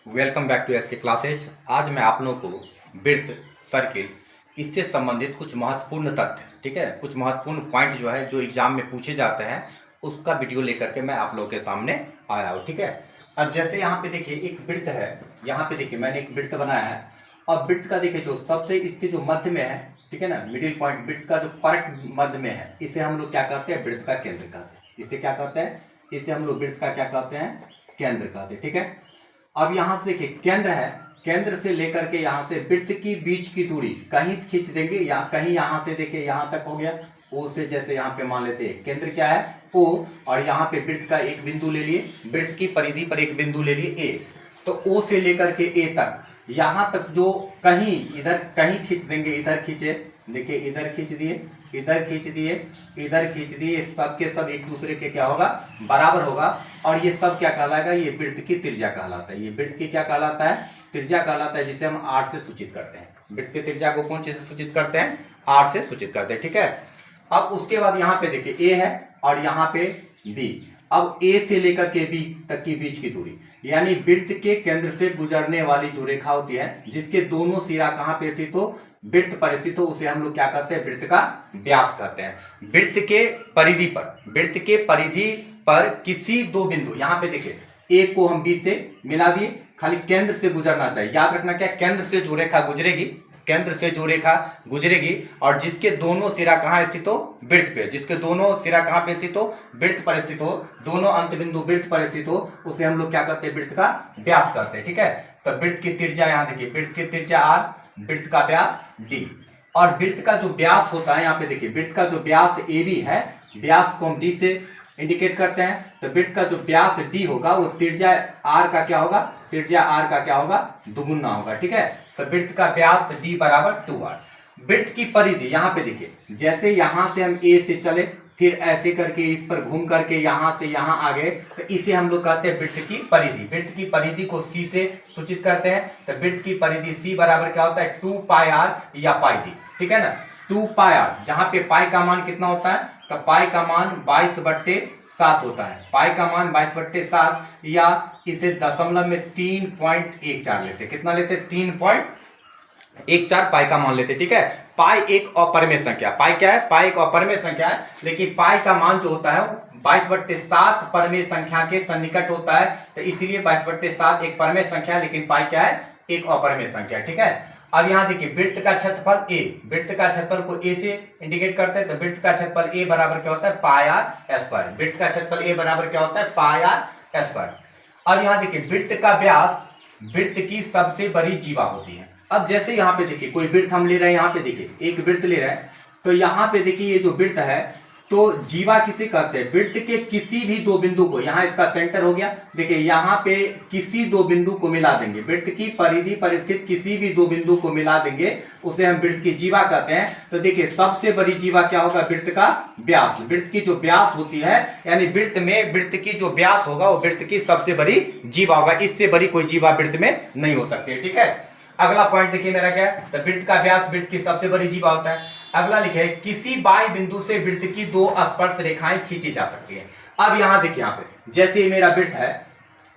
Welcome back to SK classes. आज मैं आप लोगों को वृत्त, सर्किल, इससे संबंधित कुछ महत्वपूर्ण तथ्य, ठीक है, कुछ महत्वपूर्ण पॉइंट जो है जो एग्जाम में पूछे जाते हैं उसका वीडियो लेकर के मैं आप लोगों के सामने आया हूँ। ठीक है, अब जैसे यहाँ पे देखिए एक वृत्त है, यहाँ पे देखिए मैंने एक वृत्त बनाया है और वृत्त का देखिए जो सबसे इसके जो मध्य में है, ठीक है ना, मिडिल पॉइंट वृत्त का जो करेक्ट मध्य में है, इसे हम लोग क्या कहते हैं, वृत्त का केंद्र कहते हैं। इसे क्या कहते हैं, इसे हम लोग वृत्त का क्या कहते हैं, केंद्र कहते हैं। ठीक है, अब यहां से देखिए केंद्र है, केंद्र से लेकर के यहां से वृत्त की बीच की दूरी कहीं से खींच देंगे या कहीं यहां से देखिए यहां तक हो गया ओ से, जैसे यहां पे मान लेते हैं केंद्र क्या है ओ, और यहां पे वृत्त का एक बिंदु ले लिए, वृत्त की परिधि पर एक बिंदु ले लिए ए, तो ओ से लेकर के ए तक, यहां तक जो कहीं इधर कहीं खींच देंगे, इधर खींचे, देखिए इधर खींच दिए, इधर खींच दिए, इधर खींच दिए, सब के सब एक दूसरे के क्या होगा, बराबर होगा। और ये सब क्या कहलाएगा, ये वृत्त की त्रिज्या कहलाता है। ये वृत्त की क्या कहलाता है, त्रिज्या कहलाता है, जिसे हम आर से सूचित करते हैं। वृत्त की त्रिज्या को कौन चीज से सूचित करते हैं, आर से सूचित करते हैं। ठीक है, अब उसके बाद यहाँ पे देखिए ए है और यहाँ पे बी। अब ए से लेकर के बी तक की बीच की दूरी, यानी वृत्त के केंद्र से गुजरने वाली जो रेखा होती है जिसके दोनों सिरा कहां पे स्थित हो, वृत्त पर स्थित हो, उसे हम लोग क्या कहते हैं, वृत्त का व्यास कहते हैं। वृत्त के परिधि पर, वृत्त के परिधि पर किसी दो बिंदु, यहां पे देखिए ए को हम बी से मिला दिए, खाली केंद्र से गुजरना चाहिए, याद रखना क्या, केंद्र से जो रेखा गुजरेगी, केंद्र से जो रेखा गुजरेगी और जिसके दोनों सिरा कहां स्थित हो, वृत्त पे, जिसके दोनों सिरा कहां पे स्थित हो, वृत्त पर स्थित हो, दोनों अंत बिंदु वृत्त पर स्थित हो, उसे हम लोग क्या कहते हैं, वृत्त का व्यास कहते हैं। ठीक है, तो वृत्त की त्रिज्या यहां देखिए, वृत्त की त्रिज्या आर, वृत्त का व्यास डी, और वृत्त का जो व्यास होता है, यहाँ पे देखिए वृत्त का जो व्यास ए बी है, व्यास को हम डी से इंडिकेट करते हैं, तो वृत्त का जो व्यास डी होगा वो त्रिज्या आर का क्या होगा, त्रिज्या आर का क्या होगा, दुगुना होगा। ठीक है, तो वृत्त का व्यास डी बराबर 2r। वृत्त की परिधि यहाँ पे देखिए, जैसे यहां से हम ए से चले, फिर ऐसे करके इस पर घूम करके यहां से यहां आ गए, तो इसे हम लोग कहते हैं वृत्त की परिधि। वृत्त की परिधि को सी से सूचित करते हैं, तो वृत्त की परिधि सी बराबर क्या होता है, 2πr या पाई डी। ठीक है ना, 2πr, जहां पे पाई का मान कितना होता है, तो पाई का मान 22/7 होता है, पाई का मान 22/7, या इसे दशमलव में 3.14 लेते, कितना लेते, 3.14 पाई का मान लेते। ठीक है, पाई एक अपरिमेय संख्या, पाई क्या है, पाई एक अपरिमेय संख्या है, लेकिन पाई का मान जो होता है 22/7 परमेय संख्या के सन्निकट होता है, तो इसीलिए 22/7 एक परमेय संख्या है, लेकिन पाई क्या है, एक अपरिमेय संख्या। ठीक है, अब यहां देखिए वृत्त का क्षेत्रफल ए, वृत्त का क्षेत्रफल को ए से इंडिकेट करते हैं, तो वृत्त का क्षेत्रफल ए बराबर क्या होता है, पाई आर स्क्वायर। वृत्त का क्षेत्रफल ए बराबर क्या होता है, पाई आर स्क्वायर। अब यहां देखिए वृत्त का व्यास वृत्त की सबसे बड़ी जीवा होती है। अब जैसे यहाँ पे देखिए कोई वृत्त हम ले रहे हैं, यहाँ पे देखिए एक वृत्त ले रहे हैं, तो यहाँ पे देखिए ये जो वृत्त है, तो जीवा किसे कहते हैं, वृत्त के किसी भी दो बिंदु को, यहाँ इसका सेंटर हो गया, देखिए यहाँ पे किसी दो बिंदु को मिला देंगे, वृत्त की परिधि पर स्थित किसी भी दो बिंदु को मिला देंगे, उसे हम वृत्त की जीवा कहते हैं। तो देखिए सबसे बड़ी जीवा क्या होगा, वृत्त का व्यास। वृत्त की जो व्यास होती है, यानी वृत्त में वृत्त की जो व्यास होगा वो वृत्त की सबसे बड़ी जीवा होगा, इससे बड़ी कोई जीवा वृत्त में नहीं हो सकती। ठीक है, अगला पॉइंट देखिए मेरा क्या है, तो वृत्त का व्यास वृत्त की सबसे बड़ी जीवा होता है। अगला लिखे, किसी बाह्य बिंदु से वृत्त की दो स्पर्श रेखाएं खींची जा सकती है। अब यहां देखिए, यहां पे जैसे मेरा वृत्त है,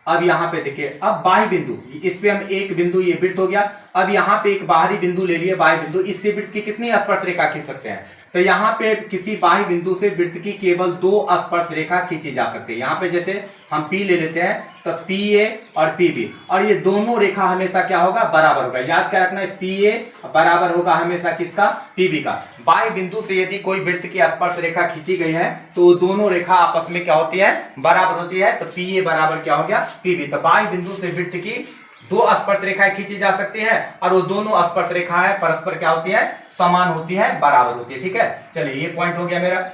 अब यहां पे देखिए, अब बाह्य बिंदु, इस पे हम एक बिंदु, ये वृत्त हो गया, अब यहां पे एक बाहरी बिंदु ले लिए, बाह्य बिंदु, इससे वृत्त की कितनी स्पर्श रेखा खींच सकते हैं, तो यहां पे किसी बाह्य बिंदु से वृत्त की केवल दो स्पर्श रेखा खींची जा सकती है। यहां पे जैसे हम पी ले लेते हैं, तो पी ए और पी बी, और ये दोनों रेखा हमेशा क्या होगा, बराबर होगा। याद क्या रखना है, पी ए बराबर होगा हमेशा किसका, पी बी का। बाह्य बिंदु से यदि कोई वृत्त की स्पर्श रेखा खींची गई है तो दोनों रेखा आपस में क्या होती है, बराबर होती है, तो पी ए बराबर क्या हो गया, पी बी। तो बाह्य बिंदु से वृत्त की दो स्पर्श रेखाएं खींची जा सकती है, और वो दोनों स्पर्श रेखाएं परस्पर क्या होती है, समान होती है, बराबर होती है। ठीक है, चलिए ये पॉइंट हो गया मेरा।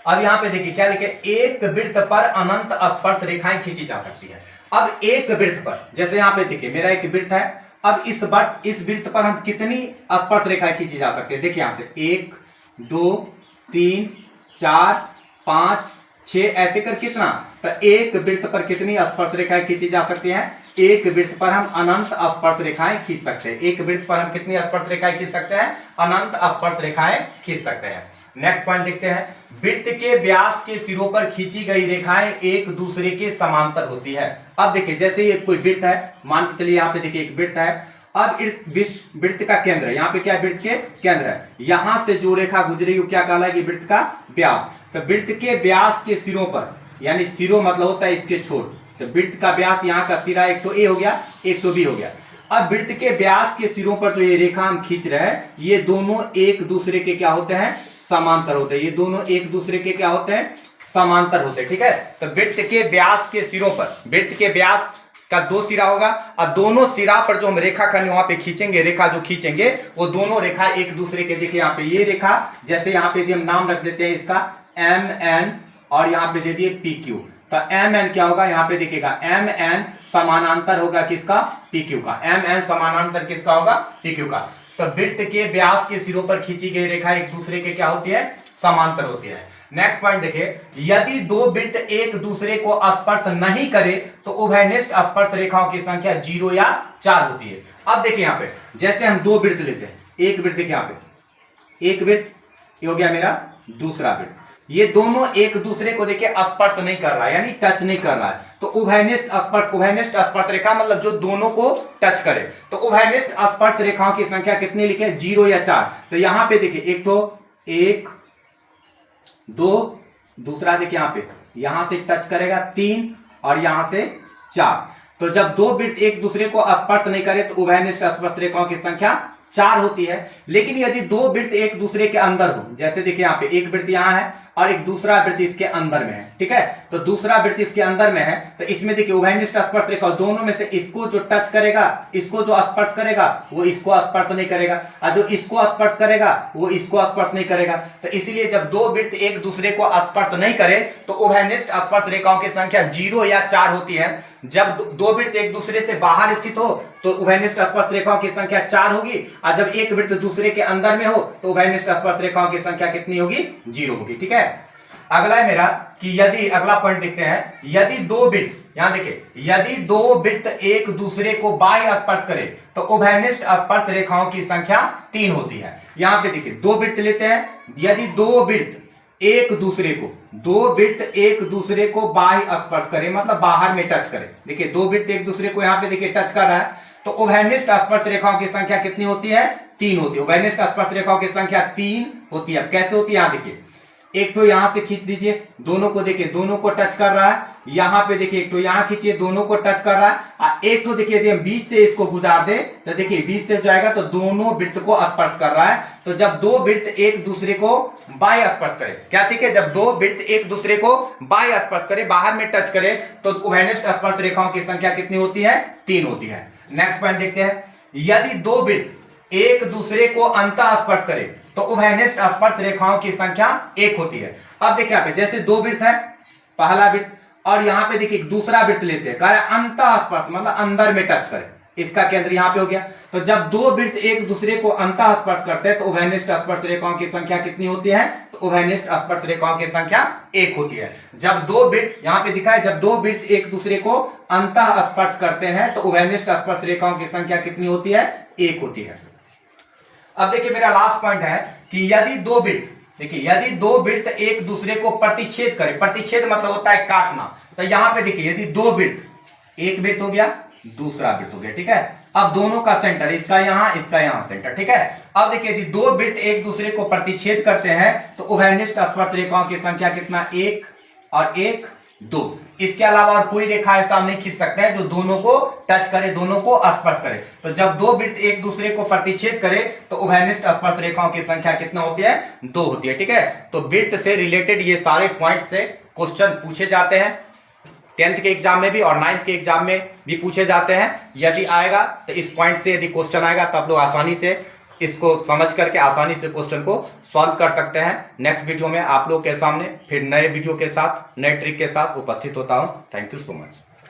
अब यहां पे देखिए क्या लिखे, एक वृत्त पर अनंत स्पर्श रेखाएं खींची जा सकती है। अब एक वृत्त पर, जैसे यहां पे देखिए मेरा एक वृत्त है, अब इस वृत्त पर हम कितनी स्पर्श रेखाएं खींची जा सकती है, देखिए यहां से 1 2 3 4 5 6 ऐसे कर कितना, तो एक वृत्त पर कितनी स्पर्श रेखाएं खींची जा सकती हैं, एक वृत्त पर हम अनंत स्पर्श रेखाएं खींच सकते हैं। एक वृत्त पर हम कितनी स्पर्श रेखाएं खींच सकते हैं, अनंत स्पर्श रेखाएं खींच सकते हैं। नेक्स्ट पॉइंट देखते हैं, वृत्त के व्यास के सिरों पर खींची गई रेखाएं एक दूसरे के समांतर होती है। अब देखिए जैसे ये कोई वृत्त है, मान के चलिए यहाँ पे देखिए एक वृत्त है। अब वृत्त का केंद्र, यहाँ पे क्या है, वृत्त के केंद्र है, यहां से जो रेखा गुजरेगी वो क्या कहलाएगी, वृत्त का व्यास। तो वृत्त के व्यास के सिरों पर, यानी सिरों मतलब होता है इसके छोर, तो वृत्त का व्यास यहाँ का सिरा एक तो ए हो गया, एक तो बी हो गया। अब वृत्त के व्यास के सिरों पर जो ये रेखा हम खींच रहे हैं, ये दोनों एक दूसरे के क्या होते हैं, समांतर होते हैं। ये दोनों एक दूसरे के क्या होते हैं, समांतर होते हैं, ठीक है। तो वृत्त के व्यास के सिरों पर, वृत्त के व्यास का दो सिरा होगा और दोनों सिरा पर जो हम रेखाखंड वहां पे खींचेंगे, रेखा जो खींचेंगे वो दोनों रेखा एक दूसरे के, देखिए यहाँ पे ये रेखा, जैसे यहाँ पे हम नाम रख देते हैं इसका एम एन और यहाँ पे दे दिए पी क्यू। तो एम एन क्या होगा, यहाँ पे देखिएगा एम एन समानांतर होगा किसका, पी क्यू का। एम एन समानांतर किसका होगा, पी क्यू का। तो वृत्त के व्यास के सिरों पर खींची गई रेखा एक दूसरे के क्या होती है, समांतर होती है। नेक्स्ट पॉइंट देखिए, यदि दो वृत्त एक दूसरे को स्पर्श नहीं करे तो उभयनिष्ठ स्पर्श रेखाओं की संख्या 0 या 4 होती है। अब देखिए यहाँ पे जैसे हम दो वृत्त लेते हैं, एक वृत्त देखिए यहाँ पे, एक वृत्त ये हो गया मेरा दूसरा वृत्त, ये दोनों एक दूसरे को देखिए स्पर्श नहीं कर रहा है, यानी टच नहीं कर रहा है। तो उभयनिष्ठ स्पर्श, उभयनिष्ठ स्पर्श रेखा मतलब जो दोनों को टच करे। तो उभयनिष्ठ स्पर्श रेखाओं की संख्या कितनी लिखे, 0 या 4। तो यहां पे देखिए एक तो 1 2, दूसरा देखिए यहां पे, यहां से टच करेगा 3 और यहां से 4। तो जब दो वृत्त एक दूसरे को स्पर्श नहीं करे तो उभयनिष्ठ स्पर्श रेखाओं की संख्या 4 होती है। लेकिन यदि दो वृत्त एक दूसरे के अंदर हो, जैसे देखिए यहाँ पे एक वृत्त यहाँ है और एक दूसरा वृत्त इसके अंदर में है, ठीक है। तो दूसरा वृत्त इसके अंदर में है, तो इसमें देखिए उभयनिष्ठ स्पर्श रेखा दोनों में से इसको जो टच करेगा, इसको जो स्पर्श करेगा वो इसको स्पर्श नहीं करेगा, और जो इसको स्पर्श करेगा वो इसको स्पर्श नहीं करेगा। तो इसलिए जब दो वृत्त एक दूसरे को स्पर्श नहीं करे तो उभयनिष्ठ स्पर्श रेखाओं की संख्या 0 या 4 होती है। जब दो वृत्त एक दूसरे से बाहर स्थित हो तो उभयनिष्ठ स्पर्श रेखाओं की संख्या 4 होगी, और जब एक वृत्त दूसरे के अंदर में हो तो उभयनिष्ठ स्पर्श रेखाओं की संख्या कितनी होगी, 0 होगी, ठीक है। अगला है मेरा कि यदि, अगला पॉइंट देखते हैं, यदि दो वृत्त, यहां देखिए, यदि दो वृत्त एक दूसरे को बाह्य स्पर्श करे तो उभयनिष्ठ स्पर्श रेखाओं की संख्या 3 होती है। यहां पे देखिए दो वृत्त लेते हैं, यदि दो वृत्त एक दूसरे को, दो वृत्त एक दूसरे को बाह्य स्पर्श करे मतलब बाहर में टच करे, देखिए दो वृत्त एक दूसरे को यहां पे देखिए टच कर रहा है, तो उभयनिष्ठ स्पर्श रेखाओं की संख्या कितनी होती है, 3 होती है। उभयनिष्ठ स्पर्श रेखाओं की संख्या 3 होती है। कैसे होती है, यहां देखिए एक तो यहां से खींच दीजिए, दोनों को देखिए, दोनों को टच कर रहा है, यहां पे देखिए एक तो यहां खींचिए, दोनों को टच कर रहा है, और एक तो देखिए यदि हम बीच से इसको गुजार दे तो देखिए बीच से जाएगा तो दोनों वृत्त को स्पर्श कर रहा है। तो जब दो वृत्त एक दूसरे को बाह्य स्पर्श करे, क्या ठीक है, जब दो वृत्त एक दूसरे को बाह्य स्पर्श करे, बाहर में टच करे, तो उभयनिष्ठ स्पर्श रेखाओं की संख्या कितनी होती है, 3 होती है। नेक्स्ट पॉइंट देखते हैं, यदि दो वृत्त एक दूसरे को अंतः स्पर्श करे तो उभयनिष्ठ स्पर्श रेखाओं की संख्या 1 होती है। अब देखिए यहाँ पे जैसे दो वृत्त है, पहला वृत्त और यहाँ पे देखिए दूसरा वृत्त लेते हैं, कह रहे अंतः स्पर्श मतलब अंदर में टच करे, इसका केंद्र यहाँ पे हो गया। तो जब दो वृत्त एक दूसरे को अंतः स्पर्श करते हैं तो उभयनिष्ठ स्पर्श रेखाओं की संख्या कितनी होती है, तो उभयनिष्ठ स्पर्श रेखाओं की संख्या 1 होती है। जब दो वृत्त, यहाँ पे दिखा है, जब दो वृत्त एक दूसरे को अंतः स्पर्श करते हैं तो उभयनिष्ठ स्पर्श रेखाओं की संख्या कितनी होती है, 1 होती है। अब देखिए मेरा लास्ट पॉइंट है कि यदि दो वृत्त, देखिए यदि दो वृत्त एक दूसरे को प्रतिच्छेद करे, प्रतिच्छेद मतलब होता है काटना, तो यहां पे देखिए यदि दो वृत्त, एक वृत्त हो गया, दूसरा वृत्त हो गया, ठीक है। अब दोनों का सेंटर, इसका यहां सेंटर, ठीक है। अब देखिए यदि दो वृत्त एक दूसरे को प्रतिच्छेद करते हैं तो उभयनिष्ठ स्पर्श रेखाओं की संख्या कितना, 1 और 1 2। इसके अलावा और कोई रेखा ऐसा नहीं खींच सकते हैं जो दोनों को टच करे, दोनों को स्पर्श करे। तो जब दो वृत्त एक दूसरे को प्रतिच्छेद करे तो उभयनिष्ठ स्पर्श रेखाओं की संख्या कितना होती है, 2 होती है, ठीक है। तो वृत्त से रिलेटेड ये सारे पॉइंट से क्वेश्चन पूछे जाते हैं, 10th के एग्जाम में भी और 9th के एग्जाम में भी पूछे जाते हैं। यदि आएगा तो इस पॉइंट से यदि क्वेश्चन आएगा तो आप लोग आसानी से इसको समझ करके आसानी से क्वेश्चन को सॉल्व कर सकते हैं। नेक्स्ट वीडियो में आप लोग के सामने फिर नए वीडियो के साथ, नए ट्रिक के साथ उपस्थित होता हूं। Thank you so much.